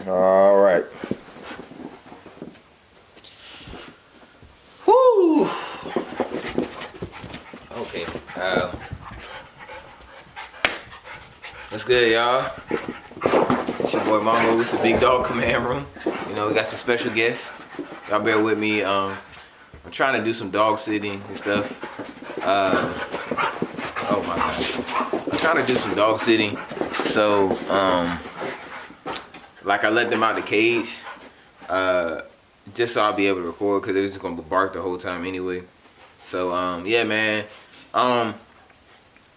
All right. Whoo. Okay. What's good, y'all? It's your boy Mama with the Big Dog Command Room. You know, we got some special guests. Y'all bear with me. I'm trying to do some dog sitting and stuff. Oh my gosh. I'm trying to do some dog sitting. So, like I let them out the cage, just so I'll be able to record because they're just gonna bark the whole time anyway. So, yeah, man.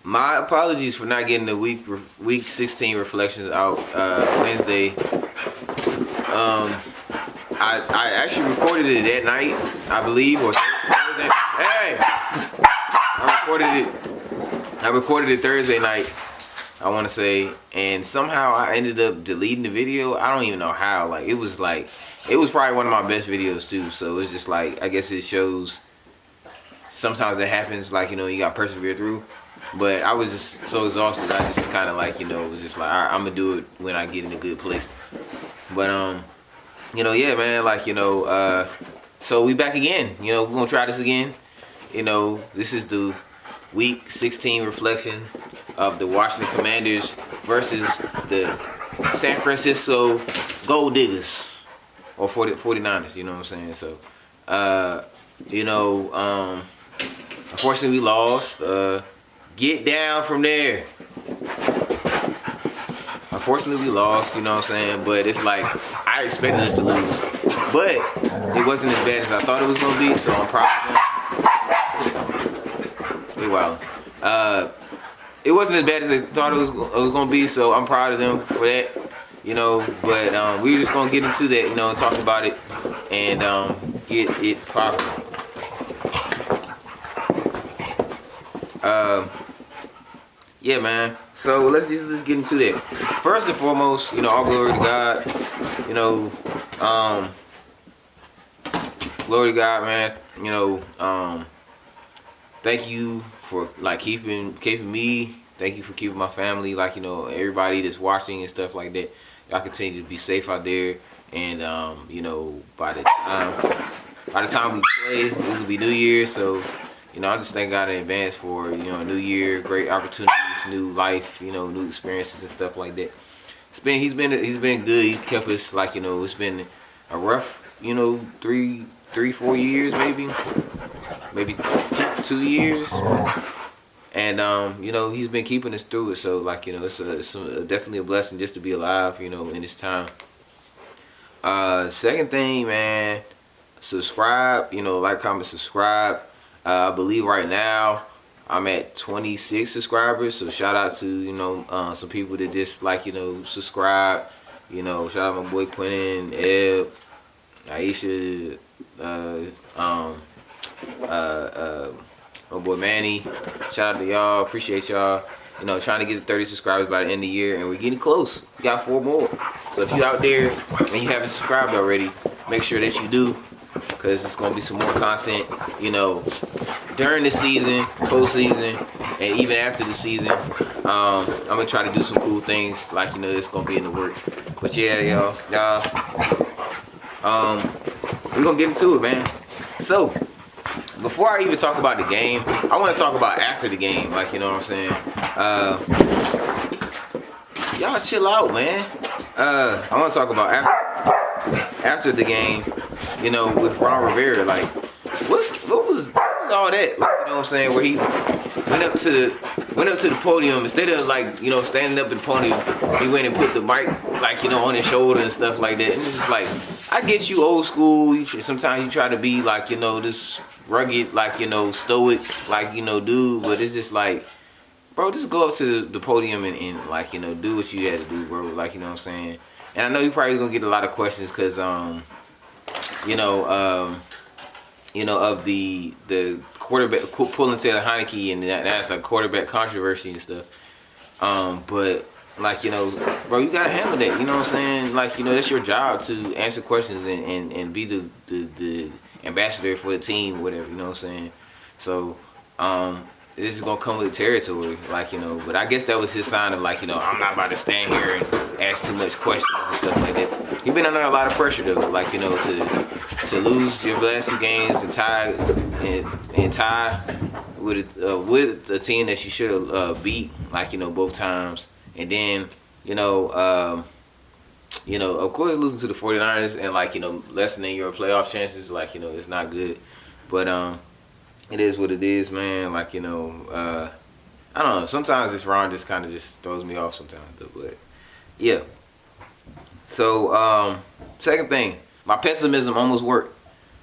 My apologies for not getting the week 16 reflections out Wednesday. I actually recorded it that night, I believe, or Thursday. Hey, I recorded it Thursday night, I want to say, and somehow I ended up deleting the video. I don't even know how. It was probably one of my best videos too. So it's just like, I guess it shows sometimes that happens. Like, you know, you got to persevere through. But I was just so exhausted. I just kind of like, you know, was just like, all right, I'm gonna do it when I get in a good place. But you know, yeah, man. Like, you know, so we back again. You know, we're gonna try this again. You know, this is the week 16 reflection of the Washington Commanders versus the San Francisco Gold Diggers, or 49ers. You know what I'm saying? So, you know, unfortunately we lost. Get down from there. Unfortunately, we lost, you know what I'm saying? But it's like, I expected us to lose. But it wasn't as bad as I thought it was going to be, so I'm proud of them. Hey, wow. It wasn't as bad as I thought it was going to be, so I'm proud of them for that, you know. But we're just going to get into that, you know, and talk about it and get it popping. Yeah, man. So let's get into that. First and foremost, you know, all glory to God. You know, glory to God, man. You know, thank you for like keeping me. Thank you for keeping my family. Like, you know, everybody that's watching and stuff like that. Y'all continue to be safe out there. And you know, by the time we play, it will be New Year. So, you know, I just thank God in advance for, you know, a new year, great opportunities, new life, you know, new experiences and stuff like that. He's been good. He kept us, like, you know, it's been a rough, you know, 4 years maybe 2 years, and you know, he's been keeping us through it. So, like, you know, it's definitely a blessing just to be alive, you know, in this time. Second thing, man, subscribe, you know, like, comment, subscribe. I believe right now I'm at 26 subscribers, so shout out to, you know, some people that just, like, you know, subscribe. You know, shout out my boy Quentin, Eb, Aisha, my boy Manny. Shout out to y'all, appreciate y'all. You know, trying to get to 30 subscribers by the end of the year, and we're getting close. We got 4 more. So if you're out there and you haven't subscribed already, make sure that you do, because it's going to be some more content, you know, during the season, postseason, and even after the season. I'm going to try to do some cool things, like, you know, it's going to be in the works. But yeah, y'all, we're going to get into it, man. So, before I even talk about the game, I want to talk about after the game, like, you know what I'm saying? Y'all chill out, man. I want to talk about after the game, you know, with Ron Rivera. Like, what was all that? Like, you know what I'm saying? Where he went up to the podium, instead of, like, you know, standing up in the podium, he went and put the mic, like, you know, on his shoulder and stuff like that. And it's just like, I guess you old school. Sometimes you try to be, like, you know, this rugged, like, you know, stoic, like, you know, dude. But it's just like, bro, just go up to the podium and like, you know, do what you had to do, bro. Like, you know what I'm saying? And I know you probably gonna get a lot of questions because, you know, of the quarterback pulling Taylor Heineke, and that's a quarterback controversy and stuff. But, like, you know, bro, you gotta handle that. You know what I'm saying? Like, you know, that's your job to answer questions and be the ambassador for the team, or whatever. You know what I'm saying? So, this is gonna come with the territory, like, you know. But I guess that was his sign of, like, you know, I'm not about to stand here and ask too much questions and stuff like that. He been under a lot of pressure though, like, you know, to lose your last 2 games and tie with a team that you should have beat, like, you know, both times, and then, you know, of course, losing to the 49ers and, like, you know, lessening your playoff chances, like, you know, it's not good. But it is what it is, man. Like, you know, I don't know. Sometimes this round just kind of just throws me off sometimes, though. But yeah. So second thing, my pessimism almost worked.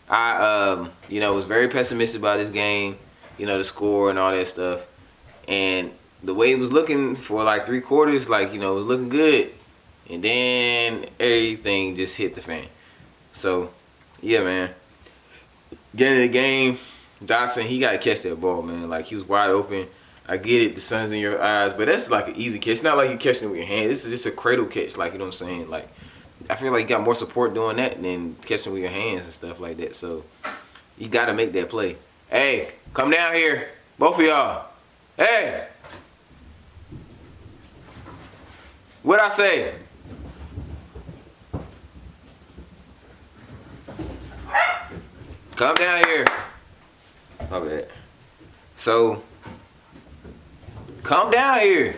I you know, was very pessimistic about this game, you know, the score and all that stuff, and the way it was looking for like 3 quarters, like, you know, it was looking good, and then everything just hit the fan. So yeah, man. Getting the game, Dotson, he got to catch that ball, man. Like, he was wide open. I get it, the sun's in your eyes, but that's like an easy catch. It's not like you're catching it with your hand. This is just a cradle catch, like, you know what I'm saying? Like, I feel like you got more support doing that than catching with your hands and stuff like that. So you got to make that play. Hey, come down here, both of y'all. Hey, what'd I say? Come down here. My bad. So, come down here.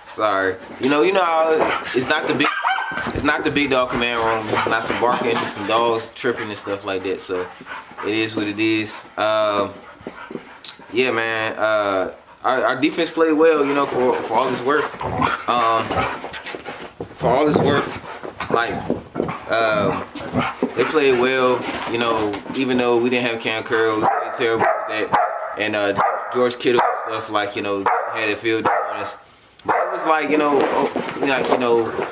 Sorry. You know how it's not the big dog command room. It's not some barking, some dogs tripping and stuff like that. So it is what it is. Yeah, man. Our defense played well, you know, for all this work. Like, they played well, you know, even though we didn't have Cam Curl, we played terrible with that. And George Kittle and stuff, like, you know, had a field on us. But it was like, you know,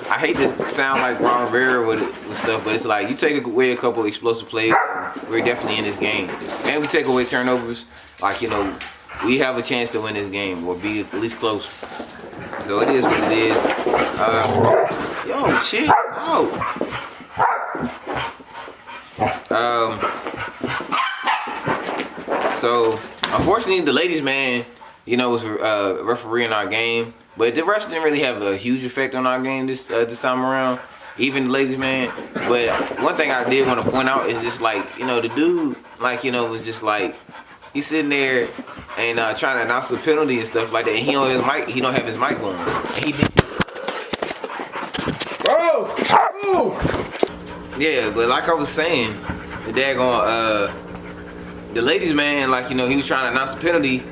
I hate to sound like Ron Rivera with stuff, but it's like you take away a couple of explosive plays, we're definitely in this game. And we take away turnovers, like, you know, we have a chance to win this game or be at least close. So it is what it is. Yo, chill out. So unfortunately, the ladies' man, you know, was refereeing our game, but the refs didn't really have a huge effect on our game this time around. Even the ladies' man. But one thing I did want to point out is just, like, you know, the dude, like, you know, was just like, he's sitting there and trying to announce the penalty and stuff like that. And he don't have his mic on. And he did. Bro, yeah, but like I was saying, the daggone the ladies' man, like, you know, he was trying to announce the penalty,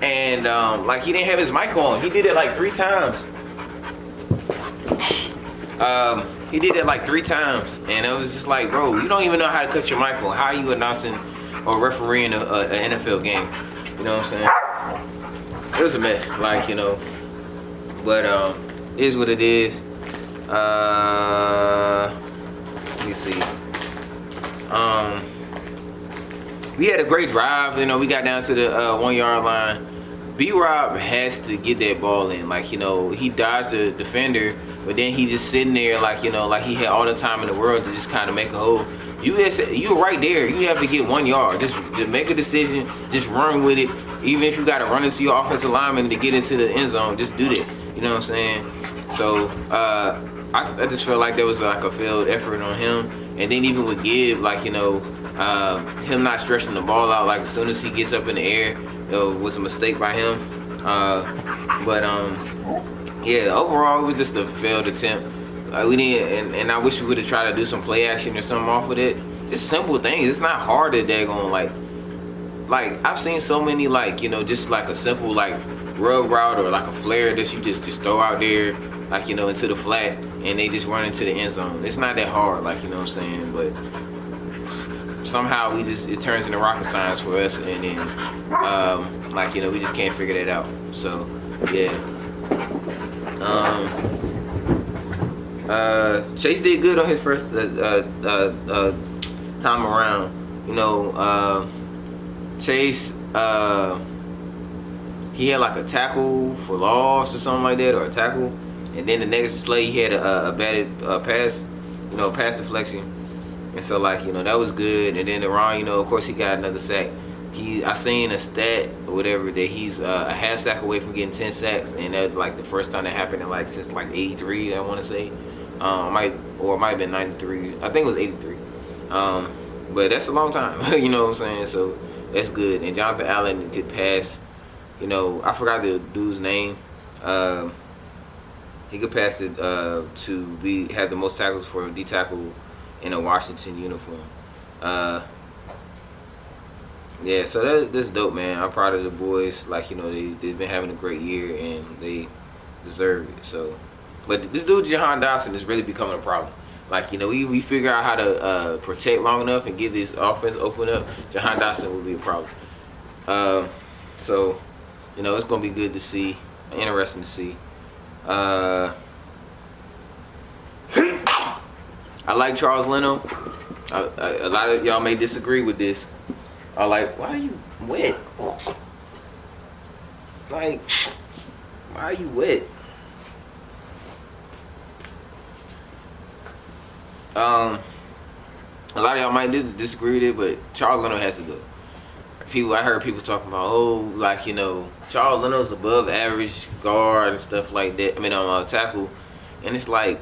and like, he didn't have his mic on. He did it like 3 times. He did it like 3 times, and it was just like, bro, you don't even know how to cut your mic on. How are you announcing or refereeing an NFL game? You know what I'm saying? It was a mess, like, you know. But it is what it is. Let me see. We had a great drive. You know, we got down to the 1-yard line. B-Rob has to get that ball in. Like, you know, he dodged the defender, but then he just sitting there, like, you know, like he had all the time in the world to just kind of make a hole. You're right there. You have to get 1 yard. Just make a decision. Just run with it. Even if you got to run into your offensive lineman to get into the end zone, just do that. You know what I'm saying? So I just felt like there was like a failed effort on him. And then even with Gibb, like, you know, him not stretching the ball out, like, as soon as he gets up in the air, it was a mistake by him. Yeah, overall it was just a failed attempt. We didn't, and I wish we would have tried to do some play action or something off of it. Just simple things. It's not hard to daggone, like I've seen so many, like, you know, just like a simple like rub route or like a flare that you just throw out there, like, you know, into the flat, and they just run into the end zone. It's not that hard, like, you know what I'm saying, but somehow it turns into rocket science for us, and then like, you know, we just can't figure that out. So yeah. Chase did good on his first time around. You know, Chase he had like a tackle for loss or something like that, or a tackle, and then the next play he had a batted pass, pass deflection, and so like that was good. And then the Ron, of course he got another sack. I seen a stat or whatever that he's a half sack away from getting 10 sacks, and that's like the first time that happened in like since like '83, I want to say, it might have been '93. I think it was '83. But that's a long time, you know what I'm saying? So that's good. And Jonathan Allen could pass. I forgot the dude's name. He could pass it to have the most tackles for a D tackle in a Washington uniform. Yeah, so that's dope, man. I'm proud of the boys. Like, they've been having a great year and they deserve it. So, but this dude Jahan Dotson is really becoming a problem. Like, we figure out how to protect long enough and get this offense open up. Jahan Dotson will be a problem. So, it's gonna be good to see, interesting to see. I like Charles Leno. A lot of y'all may disagree with this. I like, why are you wet? Like, why are you wet? A lot of y'all might disagree with it, but Charles Leno has to go. I heard people talking about, Charles Leno's above average guard and stuff like that. I mean, tackle, and it's like,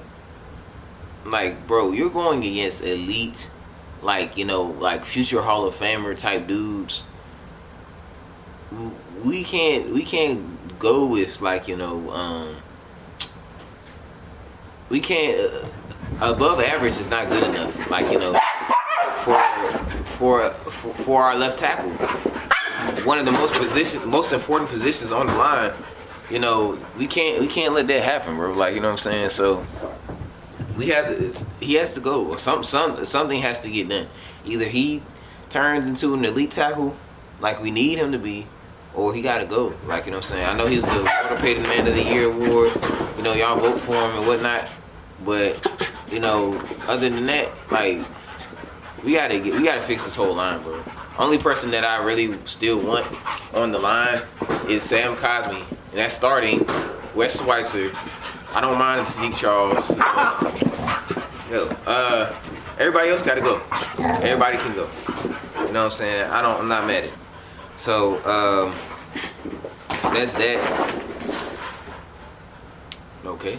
bro, you're going against elite, like future Hall of Famer type dudes. We can't go with we can't. Above average is not good enough. For our left tackle, one of the most important positions on the line. We can't let that happen, bro. Like, you know what I'm saying? So he has to go, or something has to get done. Either he turns into an elite tackle, like we need him to be, or he gotta go. Like, you know what I'm saying? I know he's the Water Paid Man of the Year award. Y'all vote for him and whatnot, but other than that, like, we gotta fix this whole line, bro. Only person that I really still want on the line is Sam Cosmi, and that's starting. Wes Schweitzer. I don't mind Sneak Charles. Everybody else gotta go. Everybody can go. You know what I'm saying? I'm not mad at it. So that's that. Okay.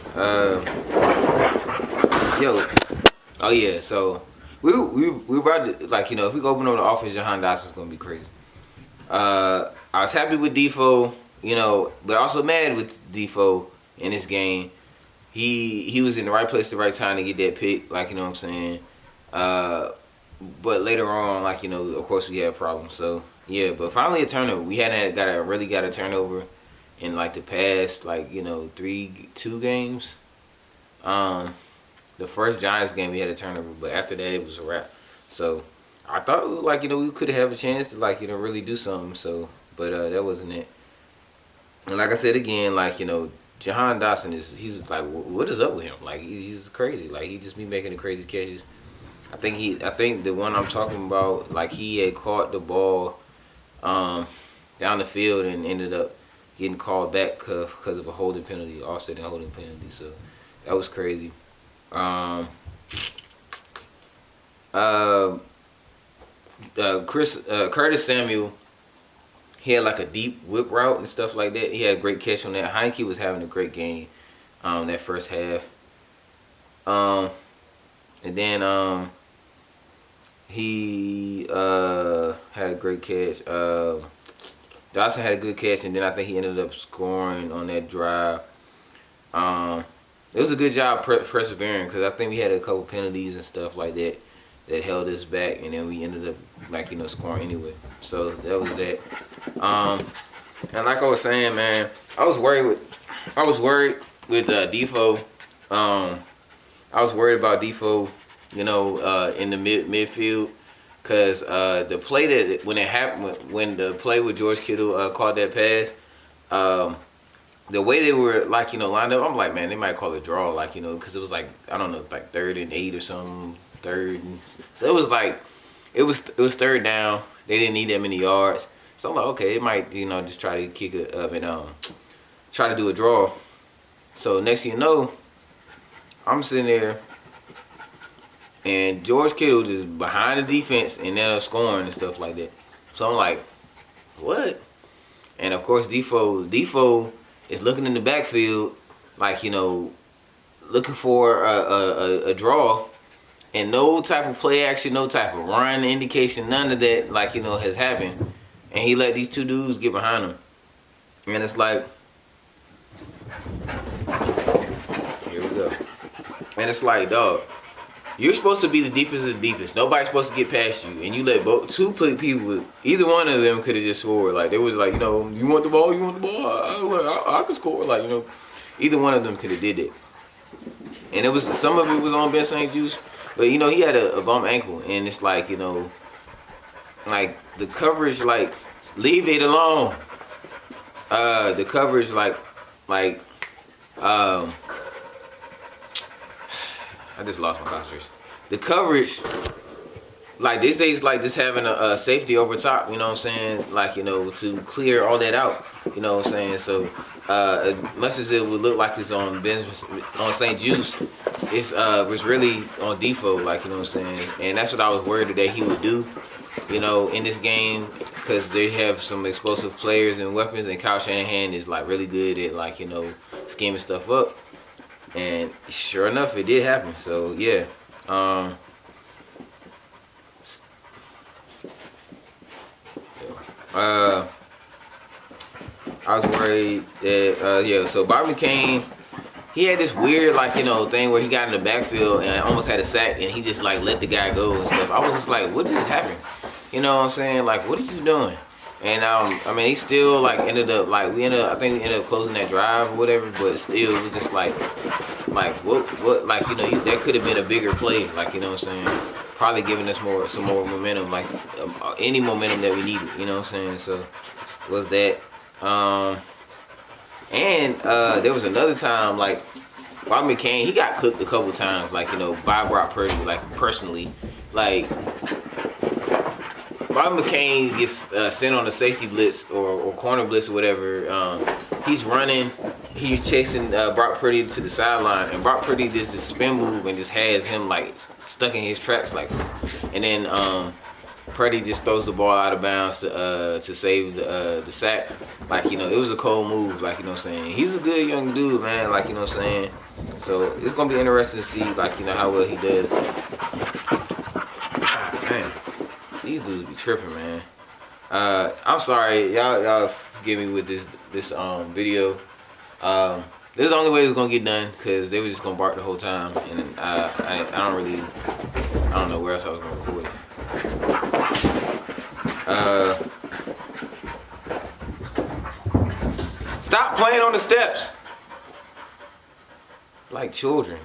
Oh yeah. So we about to, if we go open up the offense, Jahan Dotson's gonna be crazy. I was happy with Defoe, but also mad with Defoe in this game. He was in the right place at the right time to get that pick, you know what I'm saying. But later on, of course we had problems. So yeah, but finally a turnover. We hadn't really got a turnover in the past 2 games. The first Giants game we had a turnover, but after that it was a wrap. So I thought we could have a chance to really do something. So, but that wasn't it. And like I said again, Jahan Dotson he's what is up with him? He's crazy. He just be making the crazy catches. I think the one I'm talking about, he had caught the ball down the field and ended up getting called back because of a holding penalty, offset and holding penalty. So that was crazy. Curtis Samuel, he had a deep whip route and stuff like that. He had a great catch on that. Heineke was having a great game that first half. And then he had a great catch. Dawson had a good catch, and then I think he ended up scoring on that drive. It was a good job persevering, because I think we had a couple penalties and stuff like that that held us back, and then we ended up scoring anyway. So that was that. And like I was saying, man, I was worried with Defoe. I was worried about Defoe, in the midfield, because the play when it happened, when the play with George Kittle caught that pass, the way they were lined up, I'm like, man, they might call it draw, because it was I don't know, 3rd and 8 or something, so it was it was 3rd down. They didn't need that many yards. So I'm like, okay, it might, just try to kick it up and try to do a draw. So next thing you know, I'm sitting there, and George Kittle just behind the defense and ended up scoring and stuff like that. So I'm like, what? And of course, Defoe is looking in the backfield, like, looking for a draw, and no type of play action, no type of run indication, none of that, like, has happened. And he let these two dudes get behind him. And it's like, here we go. And it's like, dog, you're supposed to be the deepest of the deepest. Nobody's supposed to get past you. And you let two people, either one of them could have just scored. Like, they was like, you want the ball? You want the ball? I can score. Like, either one of them could have did it. And it was, some of it was on Ben St. Juice. But, he had a bum ankle. And it's like, like, the coverage, like, leave it alone. The coverage, I just lost my concentration. The coverage, like, these days, like, just having a safety over top, you know what I'm saying? Like, to clear all that out, you know what I'm saying? So, as much as it would look like it's on St. Juice, it's really on Defoe, like, you know what I'm saying? And that's what I was worried that he would do, in this game, because they have some explosive players and weapons, and Kyle Shanahan is, like, really good at, like, scheming stuff up. And sure enough, it did happen. So, yeah. I was worried that, so Bobby McCain, he had this weird, like, thing where he got in the backfield and almost had a sack, and he just, like, let the guy go and stuff. I was just like, what just happened? You know what I'm saying? Like, what are you doing? And, I mean, he still, like, ended up, like, I think we ended up closing that drive or whatever, but still, it was just like, what, like, that could have been a bigger play, like, you know what I'm saying? Probably giving us some more momentum, like, any momentum that we needed, you know what I'm saying? So, was that. And there was another time, like, Bob McCain, he got cooked a couple times, like, by Brock Purdy, like, personally. Like, Bob McCain gets sent on a safety blitz or corner blitz or whatever. He's running, he's chasing Brock Purdy to the sideline, and Brock Purdy does this spin move and just has him, like, stuck in his tracks, like, and then Purdy just throws the ball out of bounds to save the sack. Like, it was a cold move, like, you know what I'm saying? He's a good young dude, man, like, you know what I'm saying? So it's going to be interesting to see, like, how well he does. Man, these dudes be tripping, man. I'm sorry, y'all forgive me with this video. This is the only way it's going to get done, because they were just going to bark the whole time, and I don't know where else I was going to record it. Stop playing on the steps like children.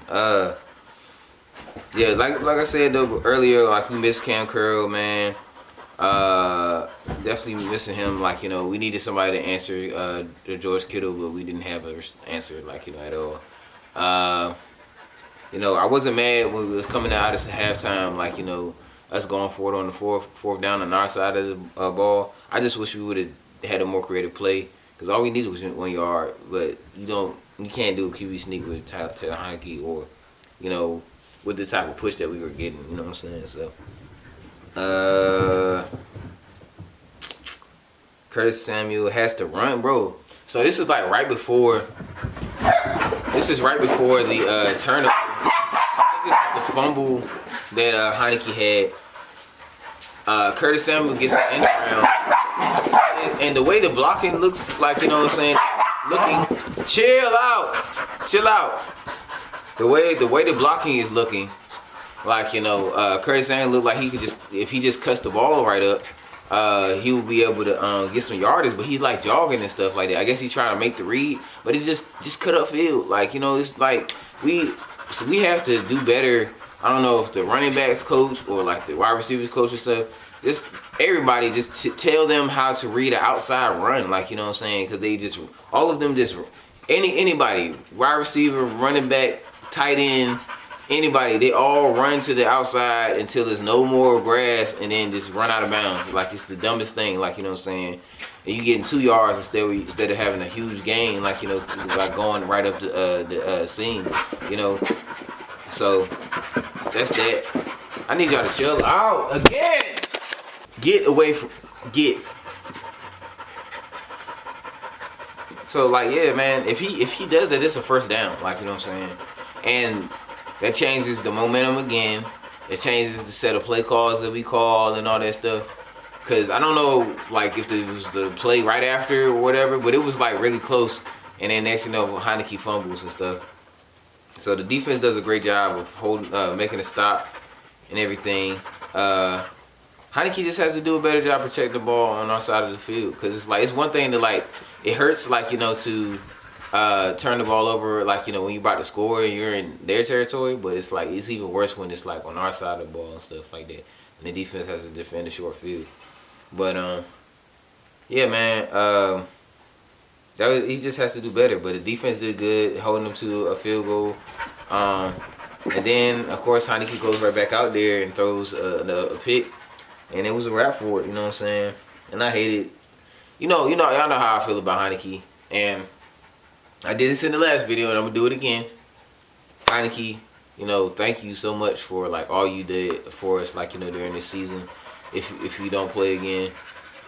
Yeah, like I said though earlier, like, we missed Cam Curl, man. Definitely missing him. Like, we needed somebody to answer George Kittle, but we didn't have an answer, like, at all. I wasn't mad when we was coming out at halftime, like, us going for it on the fourth down on our side of the ball. I just wish we would have had a more creative play, because all we needed was 1 yard. But you can't do a QB sneak with Taylor Heineke, or with the type of push that we were getting. You know what I'm saying? So, Curtis Samuel has to run, bro. So this is like right before. This is right before the turnover. I think this is the fumble that Heineke had. Curtis Samuel gets an end around, and the way the blocking looks, like, you know what I'm saying, chill out. The way the blocking is looking, like, Curtis Samuel looked like he could just, if he just cuts the ball right up, he would be able to get some yardage. But he's like jogging and stuff like that. I guess he's trying to make the read, but he's just cut up field. Like, it's like we have to do better. I don't know if the running backs coach or like the wide receivers coach or stuff. Just everybody just tell them how to read an outside run, like, you know what I'm saying? Because they just, all of them just, anybody, wide receiver, running back, tight end, anybody, they all run to the outside until there's no more grass and then just run out of bounds. Like, it's the dumbest thing, like, you know what I'm saying? And you getting 2 yards instead of having a huge gain, like, you know, like going right up the seam, you know? So, that's that. I need y'all to chill out again. Get away from, So, like, yeah, man, if he does that, it's a first down, like, you know what I'm saying? And that changes the momentum again. It changes the set of play calls that we call and all that stuff. Because I don't know, like, if it was the play right after or whatever, but it was, like, really close. And then next thing you know, Heineke fumbles and stuff. So the defense does a great job of holding, making a stop and everything. Heineke just has to do a better job protecting the ball on our side of the field. Because it's like, it's one thing to, like, it hurts, like, you know, to turn the ball over, like, you know, when you're about to score and you're in their territory. But it's like, it's even worse when it's, like, on our side of the ball and stuff like that. And the defense has to defend the short field. But, yeah, man, he just has to do better. But the defense did good, holding them to a field goal. And then, of course, Heineke goes right back out there and throws a pick. And it was a wrap for it, you know what I'm saying? And I hate it. Y'all know how I feel about Heineke. And I did this in the last video, and I'm going to do it again. Heineke, you know, thank you so much for, like, all you did for us, like, you know, during this season. If you don't play again.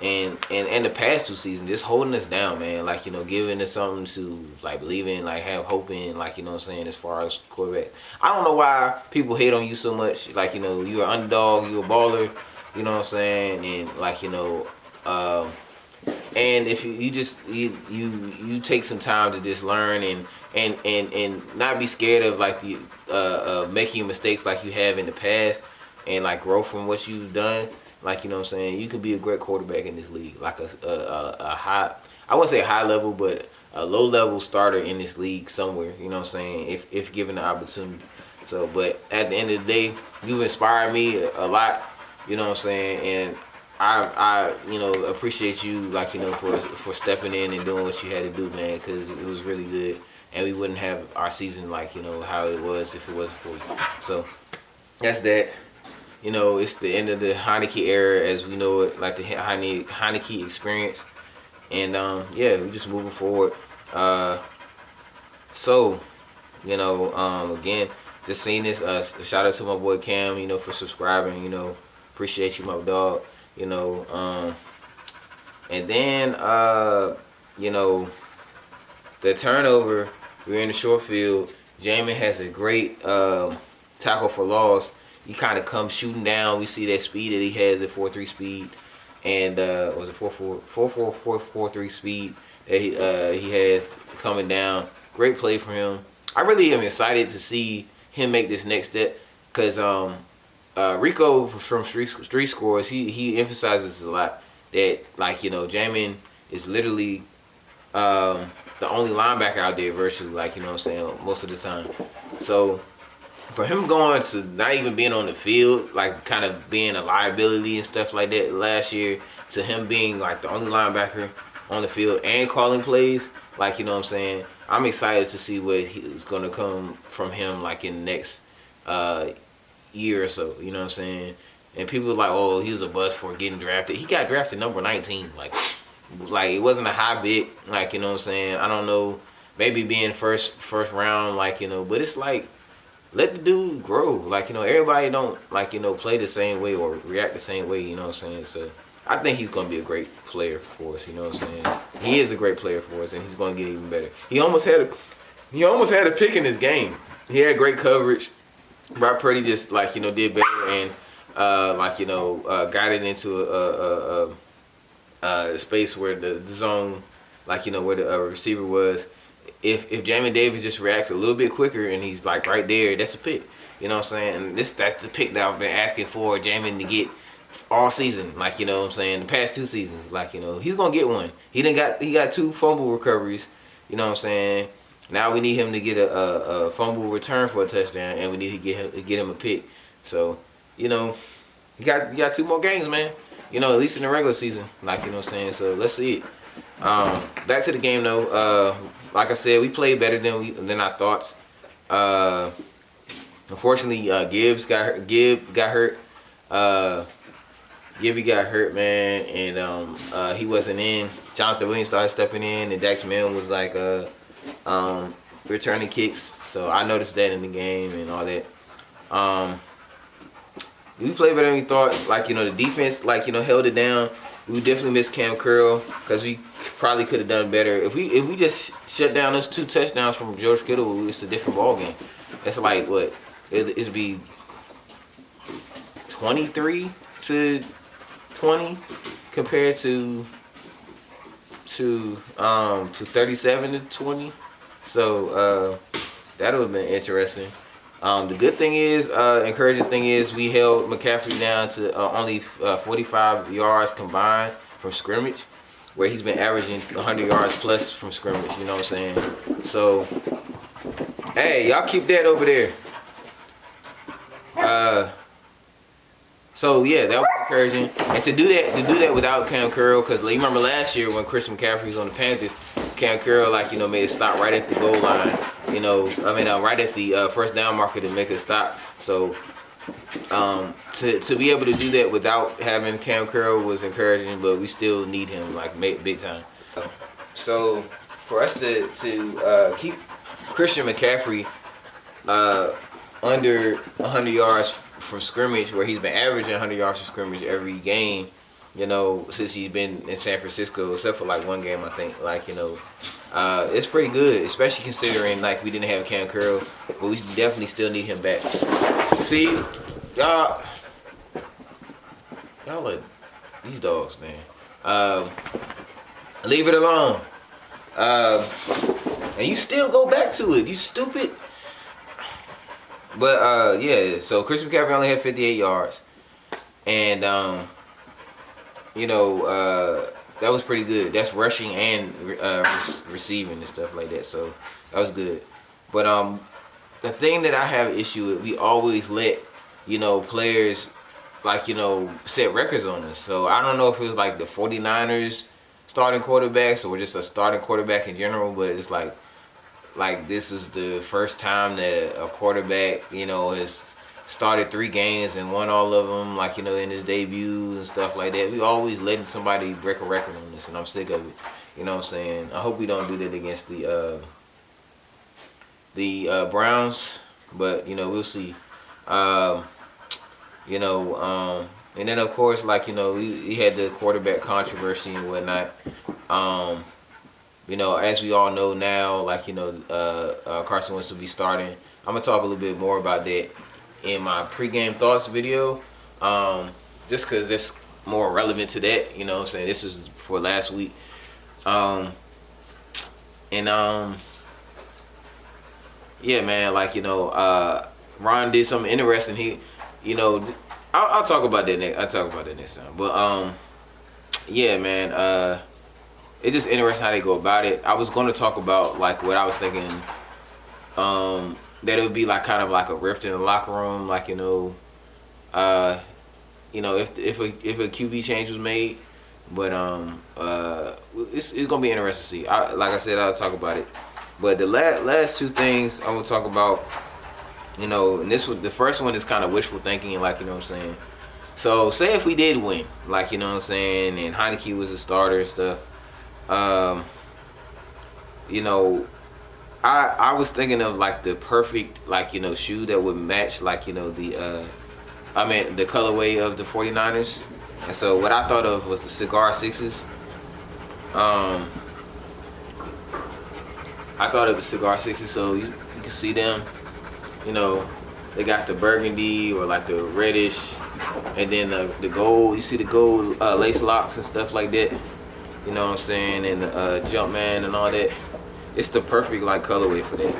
And the past 2 seasons, just holding us down, man. Like, you know, giving us something to, like, believe in, like, have hope in, like, you know what I'm saying, as far as quarterback. I don't know why people hate on you so much. Like, you know, you're an underdog, you're a baller, you know what I'm saying? And, like, you know, and if you just you take some time to just learn and not be scared of, like, the making mistakes like you have in the past, and, like, grow from what you've done. Like, you know what I'm saying, you could be a great quarterback in this league, like a high, I wouldn't say a high level, but a low level starter in this league somewhere. You know what I'm saying, if given the opportunity. So, but at the end of the day, you've inspired me a lot. You know what I'm saying, and I you know, appreciate you, like, you know, for stepping in and doing what you had to do, man, because it was really good, and we wouldn't have our season, like, you know, how it was if it wasn't for you. So that's that. You know, it's the end of the Heineke era as we know it, like the Heineke experience, and yeah, we're just moving forward. So, you know, again, just seeing this. Shout out to my boy Cam, you know, for subscribing. You know, appreciate you, my dog. You know, and then you know, the turnover. We're in the short field. Jamin has a great tackle for loss. He kind of comes shooting down. We see that speed that he has, at 4.3 speed, and was it 4.3 speed that he has coming down. Great play for him. I really am excited to see him make this next step, because Rico from Street Scores, he emphasizes a lot that, like, you know, Jamin is literally the only linebacker out there virtually, like, you know what I'm saying, most of the time. So for him going to not even being on the field, like, kind of being a liability and stuff like that last year, to him being, like, the only linebacker on the field and calling plays, like, you know what I'm saying, I'm excited to see what is going to come from him, like, in the next year or so, you know what I'm saying. And people are like, oh, he was a bust for getting drafted. He got drafted number 19, like it wasn't a high bid, like, you know what I'm saying. I don't know, maybe being first round, like, you know, but it's like, let the dude grow. Like, you know, everybody don't, like, you know, play the same way or react the same way, you know what I'm saying? So I think he's going to be a great player for us, you know what I'm saying? He is a great player for us, and he's going to get even better. He almost had a pick in this game. He had great coverage. Brock Purdy just, like, you know, did better, and like, you know, got it into a space where the zone, like, you know, where the receiver was. If Jamin Davis just reacts a little bit quicker and he's, like, right there, that's a pick. You know what I'm saying? And that's the pick that I've been asking for Jamin to get all season. Like, you know what I'm saying? The past 2 seasons, like, you know, he's gonna get one. He got 2 fumble recoveries. You know what I'm saying? Now we need him to get a fumble return for a touchdown, and we need to get him a pick. So, you know, you got 2 more games, man. You know, at least in the regular season. Like, you know what I'm saying? So let's see it. Back to the game though. Like I said, we played better than I thought. Unfortunately, Gibbs got hurt. Gibby got hurt, man, and he wasn't in. Jonathan Williams started stepping in, and Dax Milne was like returning kicks. So I noticed that in the game and all that. We played better than we thought. Like, the defense, held it down. We definitely missed Cam Curl because we probably could have done better. If we just shut down those 2 touchdowns from George Kittle, it's a different ball game. It's like what? It'd be 23 to 20 compared to 37 to 20. So that would have been interesting. The good thing is, encouraging thing is, we held McCaffrey down to only 45 yards combined from scrimmage, where he's been averaging 100 yards plus from scrimmage. You know what I'm saying? So, hey, y'all keep that over there. So yeah, that was encouraging, and to do that without Cam Curl, because you remember last year when Chris McCaffrey was on the Panthers, Cam Curl made it stop right at the goal line. Right at the first down marker to make it stop. So to be able to do that without having Cam Curl was encouraging, but we still need him big time. So for us to keep Christian McCaffrey under 100 yards from scrimmage, where he's been averaging 100 yards from scrimmage every game, since he's been in San Francisco, except for one game, I think. It's pretty good, especially considering we didn't have Cam Curl, but we definitely still need him back. See, y'all are these dogs, man. Leave it alone. And you still go back to it, you stupid. But yeah, so Chris McCaffrey only had 58 yards, and that was pretty good. That's rushing and receiving and stuff like that. So that was good. But the thing that I have issue with, we always let players set records on us. So I don't know if it was the 49ers starting quarterbacks or just a starting quarterback in general, but it's like this is the first time that a quarterback has started 3 games and won all of them, in his debut and stuff like that. We always letting somebody break a record on this, and I'm sick of it. You know what I'm saying? I hope we don't do that against the Browns, but we'll see. And then of course, we had the quarterback controversy and whatnot. As we all know now, Carson Wentz will be starting. I'm gonna talk a little bit more about that in my pregame thoughts video, just because it's more relevant to that. You know what I'm saying? This is for last week. Yeah, man, Ron did something interesting. I'll talk about that next time. But yeah, man, it's just interesting how they go about it. I was going to talk about what I was thinking, that it would be kind of a rift in the locker room, if a QB change was made. But it's gonna be interesting to see. Like I said, I'll talk about it. But the last 2 things I'm gonna talk about, and the first one is kind of wishful thinking, you know what I'm saying. So say if we did win, you know what I'm saying, and Heineke was a starter and stuff. I was thinking of the perfect shoe that would match the colorway of the 49ers. And so what I thought of was the Cigar 6s. I thought of the Cigar 6s, so you can see them. They got the burgundy or the reddish, and then the gold. You see the gold lace locks and stuff like that. You know what I'm saying, and the Jumpman and all that. It's the perfect colorway for that,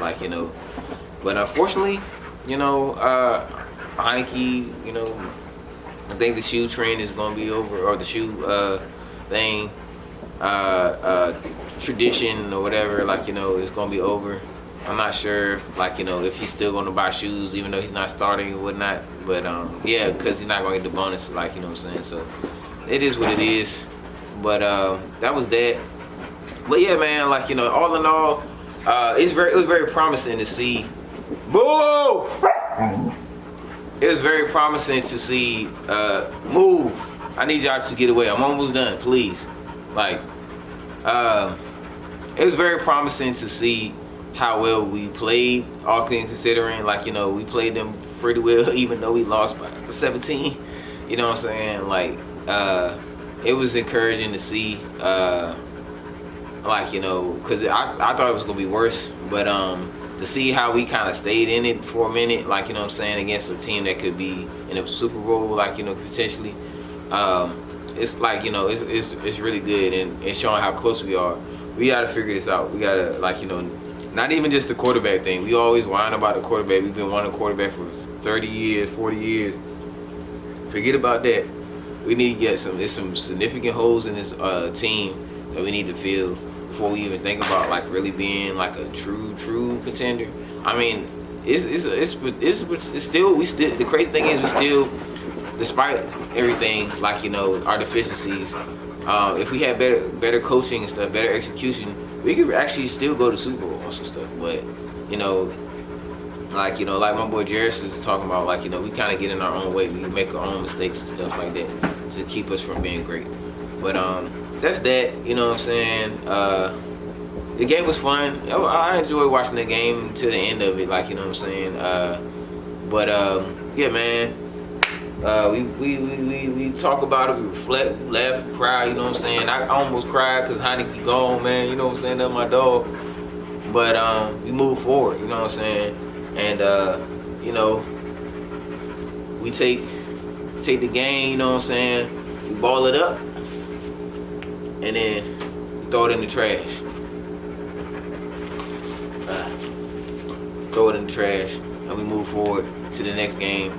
But unfortunately, Heineke, I think the shoe trend is gonna be over, or the shoe thing, tradition or whatever, is gonna be over. I'm not sure, if he's still gonna buy shoes even though he's not starting or whatnot. But yeah, because he's not gonna get the bonus, you know what I'm saying. So it is what it is. But that was that. But yeah, man, all in all, it was very promising to see. Boo! it was very promising to see. Move. I need y'all to get away. I'm almost done, please. Like, it was very promising to see how well we played, all things considering. Like, you know, we played them pretty well, even though we lost by 17. You know what I'm saying? Like, it was encouraging to see. Like, you know, because I thought it was gonna be worse, but to see how we kind of stayed in it for a minute, like, you know what I'm saying, against a team that could be in a Super Bowl, like, you know, potentially, it's like, you know, it's really good, and it's showing how close we are. We got to figure this out. We got to, like, you know, not even just the quarterback thing. We always whine about the quarterback. We've been wanting a quarterback for 30 years, 40 years. Forget about that. We need to get there's some significant holes in this team that we need to fill before we even think about, like, really being like a true contender. I mean, it's still, the crazy thing is we still, despite everything, like, you know, our deficiencies, if we had better coaching and stuff, better execution, we could actually still go to Super Bowl or some stuff. But, you know, like my boy Jarris is talking about, like, you know, we kind of get in our own way. We can make our own mistakes and stuff like that to keep us from being great. But that's that. You know what I'm saying? The game was fun. I enjoyed watching the game to the end of it. Like, you know what I'm saying? Yeah, man. We talk about it. We reflect, laugh, cry. You know what I'm saying? I almost cried because Heineke gone, man. You know what I'm saying? That's my dog. But we move forward. You know what I'm saying? And you know, we take the game. You know what I'm saying? We ball it up, and then throw it in the trash. Throw it in the trash, and we move forward to the next game.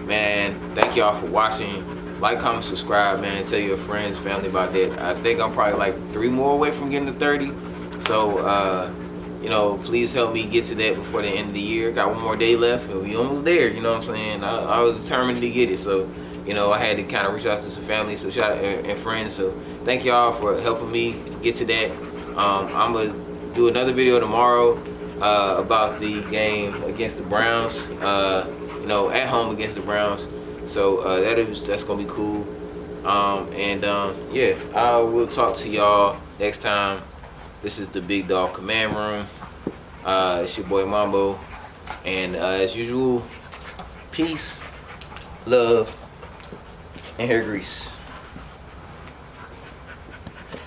Man, thank y'all for watching. Like, comment, subscribe, man. Tell your friends, family about that. I think I'm probably like 3 more away from getting to 30. So, you know, please help me get to that before the end of the year. Got 1 more day left, and we almost there. You know what I'm saying? I was determined to get it. So, you know, I had to kind of reach out to some family, so shout out and friends. So, thank y'all for helping me get to that. I'm gonna do another video tomorrow about the game against the Browns. You know, at home against the Browns. So that's gonna be cool. Yeah, I will talk to y'all next time. This is the Big Dog Command Room. It's your boy Mambo, and as usual, peace, love, and hair grease.